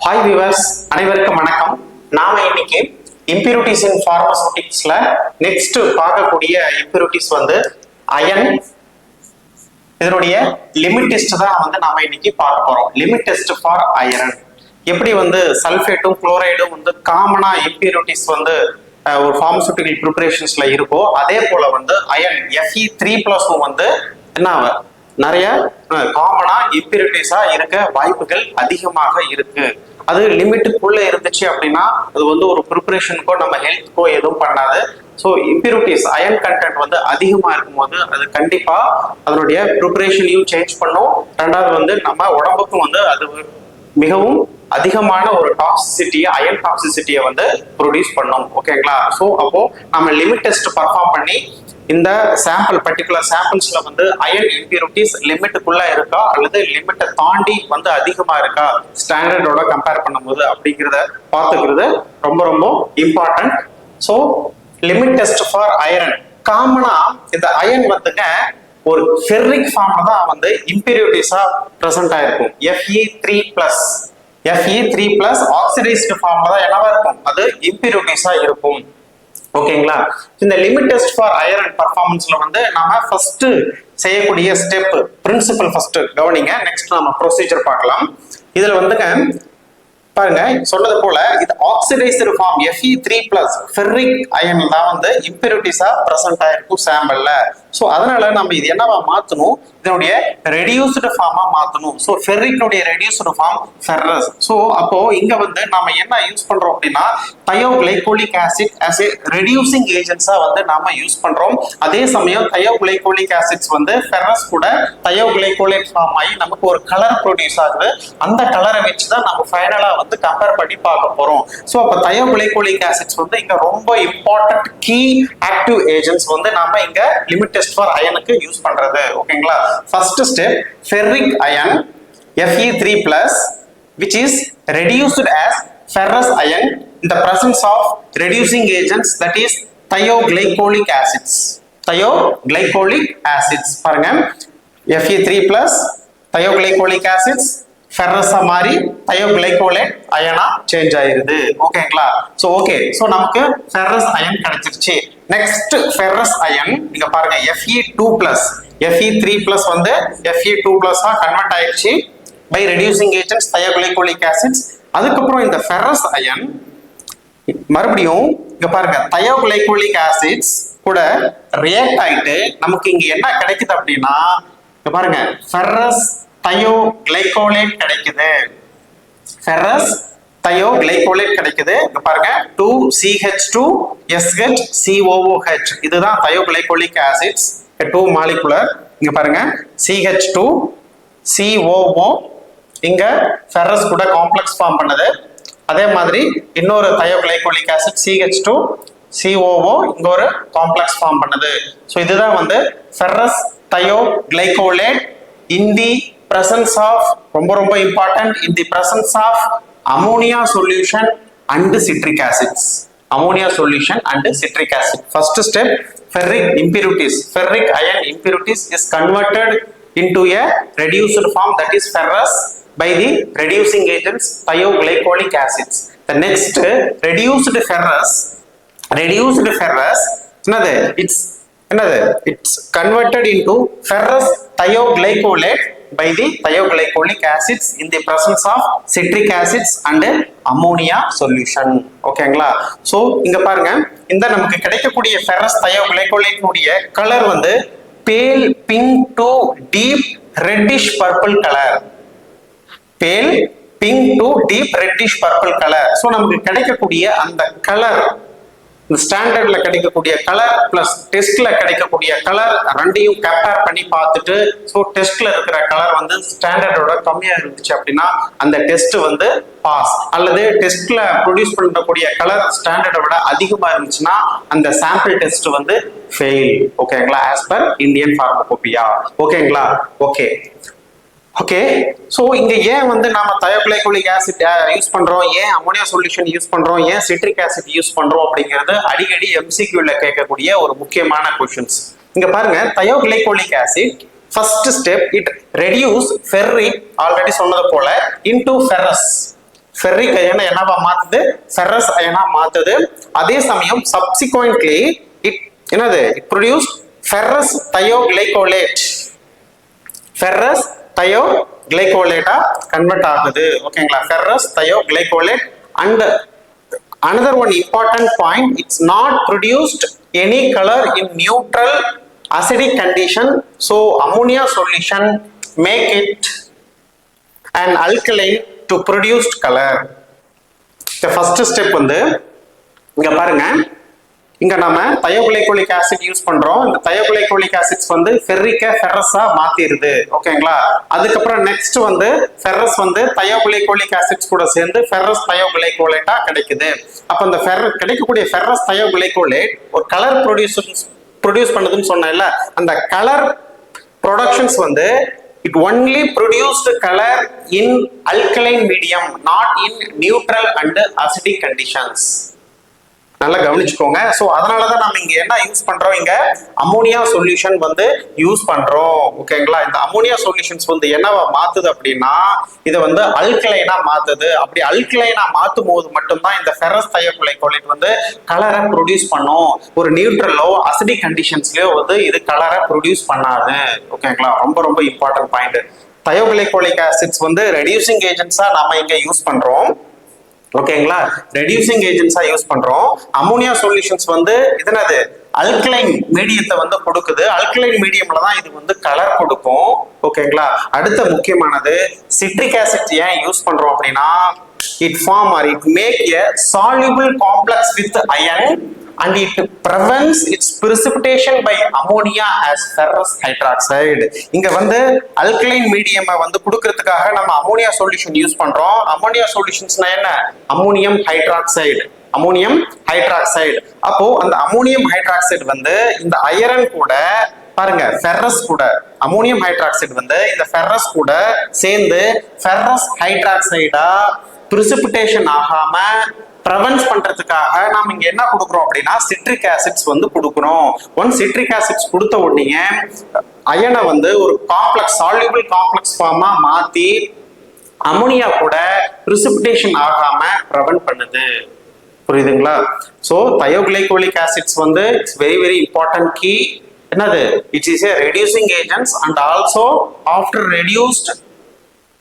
Hi viewers, அனைவருக்கும் வணக்கம். நாம இன்னைக்கு இம்பியூரிட்டிஸ் இன் பார்மசூட்டிக்ஸ்ல நெக்ஸ்ட் பார்க்கக்கூடிய இம்பியூரிட்டிஸ் வந்து அயன். இதனுடைய லிமிட் டெஸ்ட் தான் நாம இன்னைக்கு பார்க்க போறோம். Limit test for iron. எப்படி சல்ஃபேட்டும் குளோரைடும் காமனா இம்பியூரிட்டிஸ் ஒரு பார்மசூட்டிக்கல் ப்ரிப்பரேஷன்ஸ்ல இருக்கோ, அதே போல அயன் Fe3+ என்ன நிறைய காமனா இம்பியூரிட்டிஸா இருக்க வாய்ப்புகள் அதிகமாக இருக்கு. அது லிமிட்டுக்குள்ள இருந்துச்சு அப்படின்னா அது ஒரு ப்ரிப்பரேஷனுக்கோ நம்ம ஹெல்த்துக்கோ எதுவும் பண்ணாது. ஸோ இம்பியூரிட்டிஸ் அயன் கண்டென்ட் அதிகமா இருக்கும்போது அது கண்டிப்பா அதனுடைய ப்ரிப்பரேஷனையும் சேஞ்ச் பண்ணும். ரெண்டாவது நம்ம உடம்புக்கும் அது மிகவும் அதிகமான ஒரு டாக்ஸிசிட்டியை, அயன் டாக்ஸிசிட்டியை ப்ரொடியூஸ் பண்ணும். ஓகேங்களா? ஸோ அப்போ நம்ம லிமிட் டெஸ்ட் பர்ஃபார்ம் பண்ணி இந்த சாம்பிள் பர்டிகுலர் சாம்பிள்ஸ்ல அயன் இம்பியூரிட்டிஸ் லிமிட்டுக்குள்ள இருக்கா அல்லது லிமிட்டை தாண்டி அதிகமா இருக்கா ஸ்டாண்டர்டோட கம்பேர் பண்ணும்போது அப்படிங்கிறத பார்த்துக்கிறது ரொம்ப ரொம்ப important. So limit test for iron காமனா இந்த அயன் ஒரு ஃபெர்ரிக் ஃபார்ம்ல தான் இம்பியூரிட்டிஸா பிரசன்ட் ஆயிருக்கும். Fe3+ ஆக்சிடைஸ்டு ஃபார்ம்ல தான் என்னவா இருக்கும், அது இம்பியூரிட்டிஸா இருக்கும். ஓகேங்களா? இந்த லிமிட் டெஸ்ட் ஃபார் அயரன் பர்ஃபார்மன்ஸ்ல நாம ஃபர்ஸ்ட் செய்யக்கூடிய ஸ்டெப் பிரின்சிபல் ஃபர்ஸ்ட் கவனிங்க. நெக்ஸ்ட் நாம ப்ரொசீஜர் பார்க்கலாம். இதுல பாருங்க, சொன்னது போல இது oxidised form Fe3+ ferric iron தான் இம்பியூரிட்டிஸா பிரசன்ட் ஆயிருக்கும் சாம்பிள்ல. ஸோ அதனால நம்ம இது என்னவா மாத்தணும், இதனுடைய ரெடியூஸ்டு ஃபார்மா மாத்தணும். ஸோ ஃபெர்ரிக்னுடைய ரெடியூஸ்டு ஃபார்ம் ஃபெர்ரஸ். ஸோ அப்போ இங்க நாம என்ன யூஸ் பண்றோம் அப்படின்னா thioglycolic acid as a reducing ஏஜென்ட்ஸா நாம யூஸ் பண்றோம். அதே சமயம் தயோகிளைகோலிக் ஆசிட்ஸ் ஃபெர்ரஸ் கூட தயோகிளைகோலேட் ஃபார்ம் ஆகி நமக்கு ஒரு கலர் ப்ரொடியூஸ் ஆகுது. அந்த கலரை வச்சு தான் நம்ம ஃபைனலா கம்பேர் பண்ணி பார்க்க போறோம். ஸோ அப்ப தயோகிளைகோலிக் ஆசிட்ஸ் இங்க ரொம்ப இம்பார்ட்டன்ட் கீ ஆக்டிவ் ஏஜென்ட்ஸ் நாம இங்க லிமிட் டெஸ்ட் ஃபார் அயனுக்கு யூஸ் பண்றது. ஓகேங்களா? First step ferric ion Fe3+ which is reduced as ferrous iron in the presence of reducing agents, that is thioglycolic acids. Thioglycolic acids பாருங்க, Fe3+ thioglycolic acids ஃபெர்ரஸா மாறி தயோகிளைகோலேட் அயனா change ஆயிருது. ஓகேங்களா? So okay, so நமக்கு ferrous iron கிடைச்சிருச்சு. Next ferrous iron இங்க பாருங்க, Fe2+ Fe3+ Fe2+ convert ஆயிடுச்சு by reducing agents தயோகிளைகோலிக் acids. அதுக்கப்புறம் இந்த ஃபெர்ரஸ் அயன் மறுபடியும் இங்க பாருங்க தயோகிளைகோலிக் ஆசிட்ஸ் கூட ரியாக்ட் ஆயிட்டு நமக்கு இங்க என்ன கிடைக்குது அப்படின்னா இங்க பாருங்க ஃபெர்ரஸ் தயோகிளைகோலேட் கிடைக்குது. ஃபெர்ரஸ் தயோகிளைகோலேட் கிடைக்குது. இங்க பாருங்க 2CH2SHCOOH. இதுதான் தயோகிளைகோலிக் ஆசிட்ஸ் 2 மாலிகுலர். இங்க பாருங்க CH2COO இங்க ஃபெர்ரஸ் கூட காம்ப்ளெக்ஸ் ஃபார்ம் பண்ணுது. அதே மாதிரி இன்னொரு தயோகிளைகோலிக் ஆசிட் CH2COO இங்க ஒரு காம்ப்ளெக்ஸ் ஃபார்ம் பண்ணுது. ஸோ இதுதான் ferrous தயோகிளைகோலேட் in the presence of ரொம்ப ரொம்ப important, in the presence of ammonia solution and citric acids. Ammonia solution and citric acid. First step, ferric impurities, ferric ion impurities is converted into a reduced form, that is ferrous, by the reducing agents thioglycolic acids. The next reduced ferrous it's converted into ferrous thioglycolate by the thioglycolic acids in the presence of citric acids and ammonia solution. ஓகேங்களா? So இங்க பாருங்க, இந்த நமக்கு கிடைக்கக்கூடிய ferrous thioglycolate உடைய colour pale pink to deep reddish purple color. pale pink to deep reddish purple color. So நமக்கு கிடைக்கக்கூடிய அந்த கலர் ஸ்டாண்டர்ட்ல கிடைக்கக்கூடிய கலர் பிளஸ் டெஸ்ட்ல கிடைக்கக்கூடிய கலர் ரெண்டையும் கம்பேர் பண்ணி பார்த்துட்டு, ஸோ டெஸ்ட்ல இருக்கிற கலர் ஸ்டாண்டர்டோட கம்மியா இருந்துச்சு அப்படின்னா அந்த டெஸ்ட் பாஸ், அல்லது டெஸ்ட்ல ப்ரொடியூஸ் பண்ணக்கூடிய கலர் ஸ்டாண்டர்டை விட அதிகமா இருந்துச்சுன்னா அந்த சாம்பிள் டெஸ்ட் ஃபெயில். ஓகேங்களா? As per Indian pharmacopoeia. ஓகேங்களா? Okay okay. ஸோ இங்க ஏன் நாம தயோகிளைகோலிக் ஆசிட் யூஸ் பண்றோம், ஏன் அமோனியா சொல்யூஷன் யூஸ் பண்றோம், ஏன் சிட்ரிக் ஆசிட் யூஸ் பண்றோம் அப்படிங்கிறது அடிக்கடி MCQல கேட்கக்கூடிய ஒரு முக்கியமான கொஸ்டின்ஸ். இங்க பாருங்க, தயோகிளைகோலிக் ஆசிட் first step it reduce ferric, already சொன்னது போல, இன்டு ஃபெர்ரஸ். ஃபெர்ரிக் அயனை என்னவா மாத்துது, ஃபெரஸ் அயனா மாத்துது. அதே சமயம் சப்சிக்வென்ட்லி இட் என்னது, it produce ferrous thioglycolate, ferrous தயோகிளைகோலேட்டா கன்வெர்ட் ஆகுது. ஓகேங்களா, ferrous thioglycolate. And another one important point, it's not produced any color in neutral acidic condition, so ammonia solution make it an alkaline to produce color. The first step வந்து இங்க பாருங்க, இங்க நாம தயோகிளைகோலிக் acid use பண்றோம். இந்த தயோகிளைகோலிக் acids வந்து ஃபெர்ரிக்க ஃபெரஸா மாத்திருது. ஓகேங்களா, அதுக்கப்புறம் நெக்ஸ்ட் வந்து ஃபெரஸ் வந்து தயோகிளைகோலிக் ஆசிட்ஸ் கூட சேர்ந்து ஃபெரஸ் தயோகிளைகோலேட்டா கிடைக்குது. அப்ப இந்த கிடைக்கக்கூடிய ஃபெரஸ் தயோகிளைகோலேட் ஒரு கலர் ப்ரொடியூஸ் பண்ணுதுன்னு சொன்னேன்ல, அந்த கலர் ப்ரொடக்ஷன்ஸ் வந்து it only produced color in alkaline medium, not in neutral and acidic conditions. நல்லா கவனிச்சுக்கோங்க. ஸோ அதனாலதான் நம்ம இங்க என்ன யூஸ் பண்றோம், இங்க அமோனியா சொல்யூஷன் வந்து யூஸ் பண்றோம். ஓகேங்களா, இந்த அமோனியா சொல்யூஷன்ஸ் வந்து என்னவா மாத்துது அப்படின்னா இதை வந்து அல்கலைனா மாத்துது. அப்படி அல்கலைனா மாத்தும் போது மட்டும்தான் இந்த ஃபெரஸ் தயோகிளைகோலேட் வந்து கலரை ப்ரொடியூஸ் பண்ணும். ஒரு நியூட்ரலோ அசிடிக் கண்டிஷன்ஸ்லயோ வந்து இது கலரை ப்ரொடியூஸ் பண்ணாது. ஓகேங்களா, ரொம்ப ரொம்ப இம்பார்ட்டன்ட் பாயிண்ட். தயோகிளைகோலிக் ஆசிட்ஸ் வந்து ரெடியூசிங் ஏஜென்ட்ஸா நம்ம இங்க யூஸ் பண்றோம். ஓகேங்களா, ரெடியூசிங் ஏஜென்ட்ஸா யூஸ் பண்றோம். அமோனியா சொல்யூஷன்ஸ் வந்து இதனது அல்கலைன் மீடியத்தை வந்து கொடுக்குது. அல்கலைன் மீடியம்ல தான் இது வந்து கலர் கொடுக்கும். ஓகேங்களா, அடுத்த முக்கியமானது சிட்ரிக் ஆசிட் ஏன் யூஸ் பண்றோம் அப்படின்னா it form or it make a soluble complex with iron and it prevents its precipitation by ammonia as ferrous hydroxide. இங்க வந்து alkaline medium வந்து கொடுக்கிறதுக்காக நம்ம அமோனியா சொல்யூஷன் யூஸ் பண்றோம். அமோனியா சொல்யூஷன்ஸ்னா என்ன, அமோனியம் ஹைட்ராக்சைடு, அமோனியம் ஹைட்ராக்சைடு. அப்போ அந்த அமோனியம் ஹைட்ராக்சைடு வந்து இந்த அயரன் கூட பாருங்க ஃபெரஸ் கூட, அமோனியம் ஹைட்ராக்சைடு வந்து இந்த ஃபெரஸ் கூட சேர்ந்து ஃபெரஸ் ஹைட்ராக்சைடா பிரிசிபிடேஷன் ஆகாம ப்ரிவென்ட் பண்றதுக்காக நாம இங்க என்ன கொடுக்குறோம் அப்படின்னா சிட்ரிக் ஆசிட்ஸ் வந்து கொடுக்குறோம். ஒன் சிட்ரிக் ஆசிட்ஸ் கொடுத்த உடனே அயனை வந்து ஒரு காம்ப்ளெக்ஸ் சால்யூபிள் காம்ப்ளெக்ஸ் ஃபார்மா மாத்தி அமோனியா கூட பிரிசிபிடேஷன் ஆகாம ப்ரிவென்ட் பண்ணுது. புரியுதுங்களா? சோ தயோகிளைகோலிக் ஆசிட்ஸ் வந்து it's very very important key. என்னது, it is a reducing agents and also after reduced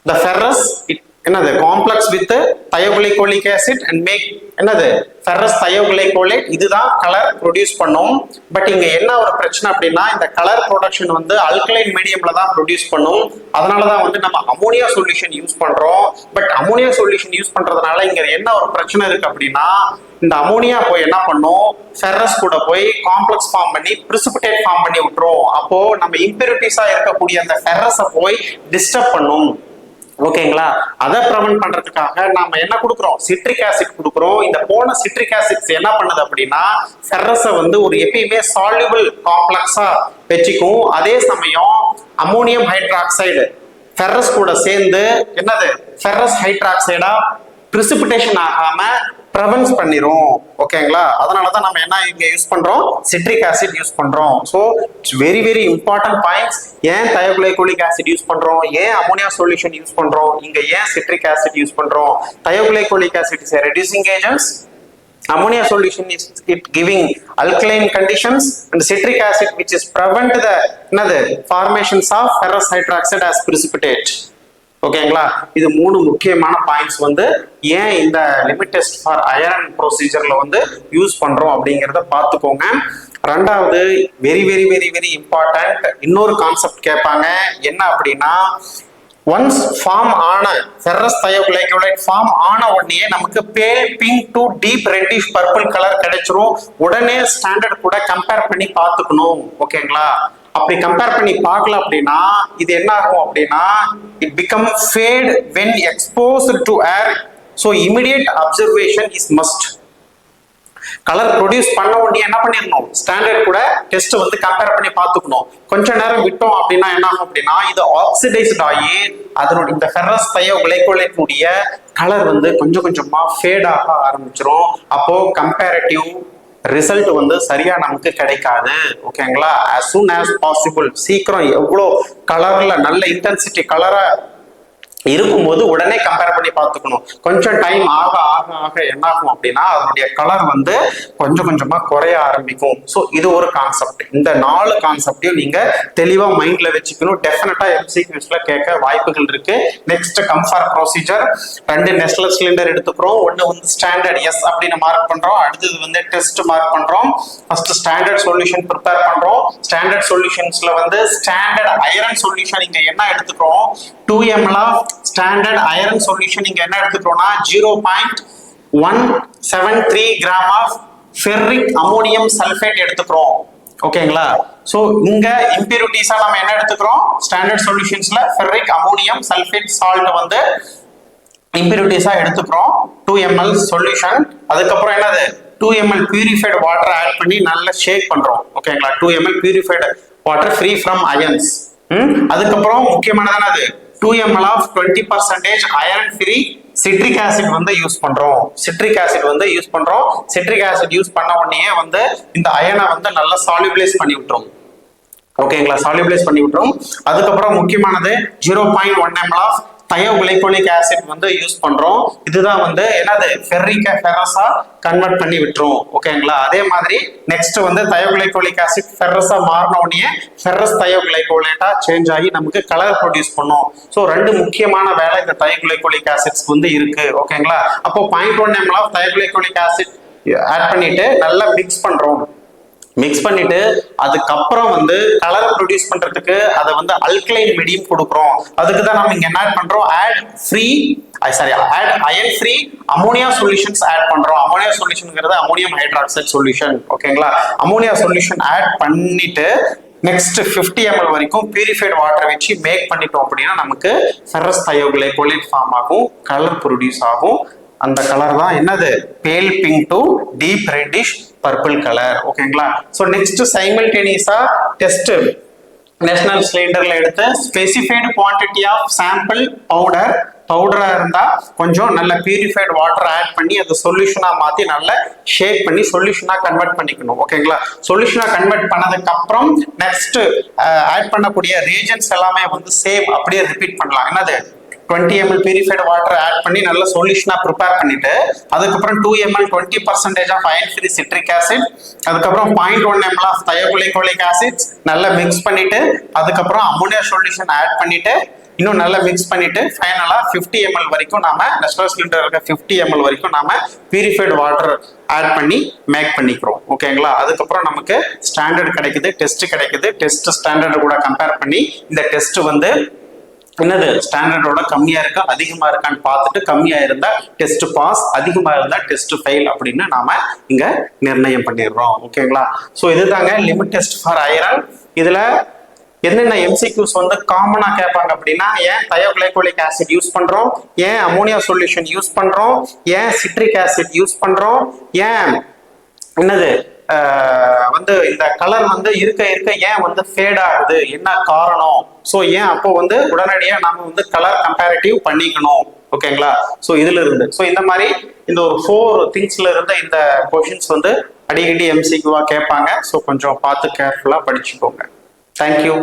the ferrous it என்னது complex with thioglycolic acid and make என்னது ஃபெரஸ் தயோகிளைகோலேட், இதுதான் colour produce பண்ணும். But இங்க என்ன ஒரு பிரச்சனை அப்படின்னா இந்த கலர் ப்ரொடக்ஷன் வந்து அல்கலைன் மீடியம்ல தான் ப்ரொடியூஸ் பண்ணும். அதனாலதான் வந்து நம்ம அமோனியா சொல்யூஷன் யூஸ் பண்றோம். பட் அமோனியா சொல்யூஷன் யூஸ் பண்றதுனால இங்க என்ன ஒரு பிரச்சனை இருக்கு அப்படின்னா இந்த அமோனியா போய் என்ன பண்ணும், ஃபெரஸ் கூட போய் காம்ப்ளெக்ஸ் ஃபார்ம் பண்ணி பிரிசிபிடேட் ஃபார்ம் பண்ணி விட்டுரும். அப்போ நம்ம இம்பியூரிட்டிஸா இருக்கக்கூடிய அந்த ஃபெரஸை போய் டிஸ்டர்ப் பண்ணும். ஓகேங்களா, அதை ப்ரிவென்ட் பண்றதுக்காக நாம என்ன கொடுக்குறோம், சிட்ரிக் ஆசிட் கொடுக்குறோம். இந்த போன சிட்ரிக் ஆசிட்ஸ் என்ன பண்ணுது அப்படின்னா ஃபெரஸை வந்து ஒரு எப்பயுமே சால்யூபிள் காம்ப்ளெக்ஸா வச்சுக்கும். அதே சமயம் அமோனியம் ஹைட்ராக்சைடு ஃபெரஸ் கூட சேர்ந்து என்னது ஃபெரஸ் ஹைட்ராக்சைடா பிரிசிபிடேஷன் ஆகாம ப்ரிவென்ட் பண்ணிரும். ஓகேங்களா, அதனாலதான் நம்ம என்ன இங்க யூஸ் பண்றோம், சிட்ரிக் ஆசிட் யூஸ் பண்றோம். So it's very very important points. ஏன் தயோகிளைகோலிக் ஆசிட் யூஸ் பண்றோம், ஏன் அமோனியா சொல்யூஷன் யூஸ் பண்றோம், இங்க ஏன் சிட்ரிக் ஆசிட் யூஸ் பண்றோம். Thioglycolic acid is a reducing agents, ammonia solution is it giving alkaline conditions, and citric acid which is prevent the another formations of ferrous hydroxide as precipitate. ஓகேங்களா, இது மூணு முக்கியமான points வந்து ஏன் இந்த limit test for iron ப்ரொசீஜர்ல வந்து use பண்றோம் அப்படிங்கிறத பார்த்துக்கோங்க. ரெண்டாவது very very very very important இன்னொரு கான்செப்ட் கேட்பாங்க. என்ன அப்படின்னா ஒன்ஸ் ஃபார்ம் ஆன ஃபெரஸ் தயோகிளைகோலேட் ஃபார்ம் ஆன உடனே நமக்கு பேல் pink to deep reddish purple colour கிடைச்சிரும். உடனே ஸ்டாண்டர்ட் கூட கம்பேர் பண்ணி பார்த்துக்கணும். ஓகேங்களா, அப்படி கம்பேர் பண்ணி பார்க்கல அப்படின்னா இது என்ன ஆகும் அப்படின்னா it become fade when exposed to air. So immediate observation is must. Colour produce பண்ண உடனே என்ன பண்ணிடணும், ஸ்டாண்டர்ட் கூட டெஸ்ட் வந்து கம்பேர் பண்ணி பார்த்துக்கணும். கொஞ்ச நேரம் விட்டோம் அப்படின்னா என்ன ஆகும் அப்படின்னா இது ஆக்சிடைஸ்ட் ஆகி அதனோட இந்த ஃபெரஸ் தயோகிளைகோலேட்னுடைய கலர் வந்து கொஞ்சம் கொஞ்சமா ஃபேட் ஆக ஆரம்பிச்சிரும். அப்போ கம்பேரிட்டிவ் ரிசல்ட் வந்து சரியா நமக்கு கிடைக்காது. ஓகேங்களா, as soon as possible சீக்கிரம் எவ்வளோ கலர்ல நல்ல இன்டென்சிட்டி கலரை இருக்கும்போது உடனே கம்பேர் பண்ணி பார்த்துக்கணும். கொஞ்சம் டைம் ஆக ஆக ஆக என்ன ஆகும் அப்படின்னா அதனுடைய கலர் வந்து கொஞ்சம் கொஞ்சமா குறைய ஆரம்பிக்கும். ஸோ இது ஒரு கான்செப்ட். இந்த 4 கான்செப்டையும் நீங்க தெளிவா மைண்ட்ல வச்சுக்கணும். டெஃபினட்டா எம்சிக்யூஸ்ல கேட்க வாய்ப்புகள் இருக்கு. நெக்ஸ்ட் கம்ஃபார் ப்ரொசீஜர், 2 நெஸ்லர் சிலிண்டர் எடுத்துக்கிறோம். ஒன்னு வந்து ஸ்டாண்டர்ட் எஸ் அப்படின்னு மார்க் பண்றோம். அடுத்தது வந்து டெஸ்ட் மார்க் பண்றோம். ஃபர்ஸ்ட் ஸ்டாண்டர்ட் சொல்யூஷன் ப்ரிப்பேர் பண்றோம். ஸ்டாண்டர்ட் சொல்யூஷன்ஸ்ல வந்து ஸ்டாண்டர்ட் அயரன் சொல்யூஷன் இங்க என்ன எடுத்துக்கிறோம், 2 ml of standard iron solution இங்க என்ன எடுத்துக்கிறோம்னா 0.173 gram of ferric ammonium sulphate எடுத்துக்கிறோம். ஓகேங்களா? சோ இங்க இம்பியூரிட்டிஸா நம்ம என்ன எடுத்துக்கிறோம், ஸ்டாண்டர்ட் சொல்யூஷன்ஸ்ல ஃபெர்ரிக் அமோனியம் சல்ஃபேட் சால்ட் வந்து இம்பியூரிட்டிஸா எடுத்துக்கிறோம். 2 ml சொல்யூஷன். அதுக்கப்புறம் என்னது 2 ml பியூரிஃபைடு வாட்டர் ஆட் பண்ணி நல்லா ஷேக் பண்றோம். ஓகேங்களா? 2 ml purified water free from ions. அதுக்கப்புறம் முக்கியமானதான அது 2 ml of 20% iron free citric acid வந்து யூஸ் பண்றோம். சிட்ரிக் ஆசிட் வந்து யூஸ் பண்றோம். சிட்ரிக் ஆசிட் யூஸ் பண்ண உடனே வந்து இந்த அயனை வந்து நல்லா சால்யூபிளைஸ் பண்ணி விட்டுரும். ஓகேங்களா? சால்யூபிளைஸ் பண்ணி விட்டுரும். அதுக்கப்புறம் முக்கியமானது 0.1 ml ஆஃப் தயோகிளைகோலிக் ஆசிட் வந்து யூஸ் பண்றோம். இதுதான் வந்து என்னது ஃபெர்ரிக்க ஃபெரஸா கன்வெர்ட் பண்ணி விட்டுரும். ஓகேங்களா? அதே மாதிரி நெக்ஸ்ட் வந்து தயோகிளைகோலிக் ஆசிட் ஃபெரஸா மாறின உடனே ஃபெரஸ் தயோகிளைகோலேட்டா சேஞ்ச் ஆகி நமக்கு கலர் ப்ரொடியூஸ் பண்ணும். ஸோ 2 முக்கியமான வேலை இந்த தயோகிளைகோலிக் ஆசிட்ஸ் வந்து இருக்கு. ஓகேங்களா? அப்போ 0.1 ml ஆஃப் தயோகிளைகோலிக் ஆசிட் ஆட் பண்ணிட்டு நல்லா மிக்ஸ் பண்றோம். மிக்ஸ் பண்ணிட்டு அதுக்கப்புறம் வந்து கலர் ப்ரொடியூஸ் பண்றதுக்கு அதை வந்து அல்கலைன் மீடியம் கொடுக்குறோம். அதுக்கு தான் நம்ம இங்க என்ன ஆட் பண்றோம், add iron free ammonia solutions add பண்றோம். அமோனியா சொல்யூஷன்ங்கிறது அமோனியம் ஹைட்ராக்சைடு சொல்யூஷன். ஓகேங்களா? அமோனியா சொல்யூஷன் ஆட் பண்ணிட்டு நெக்ஸ்ட் 50 ml வரைக்கும் பியூரிஃபைடு வாட்டர் வச்சு மேக் பண்ணிட்டோம் அப்படின்னா நமக்கு ஃபெரஸ் தயோகிளைகோலேட் ஃபார்ம் ஆகும், கலர் ப்ரொடியூஸ் ஆகும். அந்த கலர் தான் என்னது pale pink to deep reddish purple colour. ஓகேங்களா? ஸோ நெக்ஸ்ட் சைமல்டேனியஸா டெஸ்ட் நேஷனல் சிலிண்டர்ல எடுத்து ஸ்பெசிஃபைடு குவான்டிட்டி ஆஃப் சாம்பிள் பவுடரா இருந்தா கொஞ்சம் நல்ல பியூரிஃபைடு வாட்டர் ஆட் பண்ணி அதை சொல்யூஷனா மாத்தி நல்லா ஷேக் பண்ணி சொல்யூஷனா கன்வெர்ட் பண்ணிக்கணும். ஓகேங்களா? சொல்யூஷனா கன்வெர்ட் பண்ணதுக்கு அப்புறம் நெக்ஸ்ட் ஆட் பண்ணக்கூடிய ரீஜன்ஸ் எல்லாமே வந்து சேம் அப்படியே ரிப்பீட் பண்ணலாம். என்னது 20 ml பியூரிஃபைடு வாட்டர் ஆட் பண்ணி நல்ல சொல்யூஷனா ப்ரிப்பேர் பண்ணிட்டு அதுக்கப்புறம் 2 ml 20% of ion free citric acid, அதுக்கப்புறம் 0.1 ml ஆஃப் தயோகிளைகோலிக் ஆசிட்ஸ் நல்லா மிக்ஸ் பண்ணிட்டு அதுக்கப்புறம் அமோனியா சொல்யூஷன் ஆட் பண்ணிட்டு இன்னும் நல்லா மிக்ஸ் பண்ணிட்டு ஃபைனலா 50 ml வரைக்கும் நாம நெஸ்லர் சிலிண்டர் இருக்க 50 ml வரைக்கும் நாம பியூரிஃபைடு வாட்டர் ஆட் பண்ணி மேக் பண்ணிக்கிறோம். ஓகேங்களா? அதுக்கப்புறம் நமக்கு ஸ்டாண்டர்ட் கிடைக்குது, டெஸ்ட் கிடைக்குது. டெஸ்ட் ஸ்டாண்டர்ட் கூட கம்பேர் பண்ணி இந்த டெஸ்ட் வந்து என்னது ஸ்டாண்டர்டோட கம்மியா இருக்கா அதிகமா இருக்கான்னு பார்த்துட்டு கம்மியா இருந்தா டெஸ்ட் பாஸ், அதிகமா இருந்தா டெஸ்ட் ஃபெயில் அப்படின்னு நாம இங்க நிர்ணயம் பண்ணிடுறோம். ஓகேங்களா? ஸோ இதுதாங்க லிமிட் டெஸ்ட் ஃபார் அயரன். இதுல என்னென்ன எம்சிக்யூஸ் வந்து காமனா கேட்பாங்க அப்படின்னா, ஏன் தயோகிளைகோலிக் ஆசிட் யூஸ் பண்றோம், ஏன் அமோனியா சொல்யூஷன் யூஸ் பண்றோம், ஏன் சிட்ரிக் ஆசிட் யூஸ் பண்றோம், ஏன் என்னது வந்து இந்த கலர் வந்து இருக்க இருக்க ஏன் வந்து ஃபேட் ஆகுது, என்ன காரணம், ஸோ ஏன் அப்போ வந்து உடனடியாக நம்ம வந்து கலர் கம்பேரிட்டிவ் பண்ணிக்கணும். ஓகேங்களா? ஸோ இதுல இருந்து இந்த மாதிரி இந்த ஒரு 4 திங்ஸ்ல இருந்த இந்த கொஷின்ஸ் வந்து அடிக்கடி எம்சிக்யூவா கேட்பாங்க. ஸோ கொஞ்சம் பார்த்து கேர்ஃபுல்லா படிச்சுக்கோங்க. தேங்க்யூ.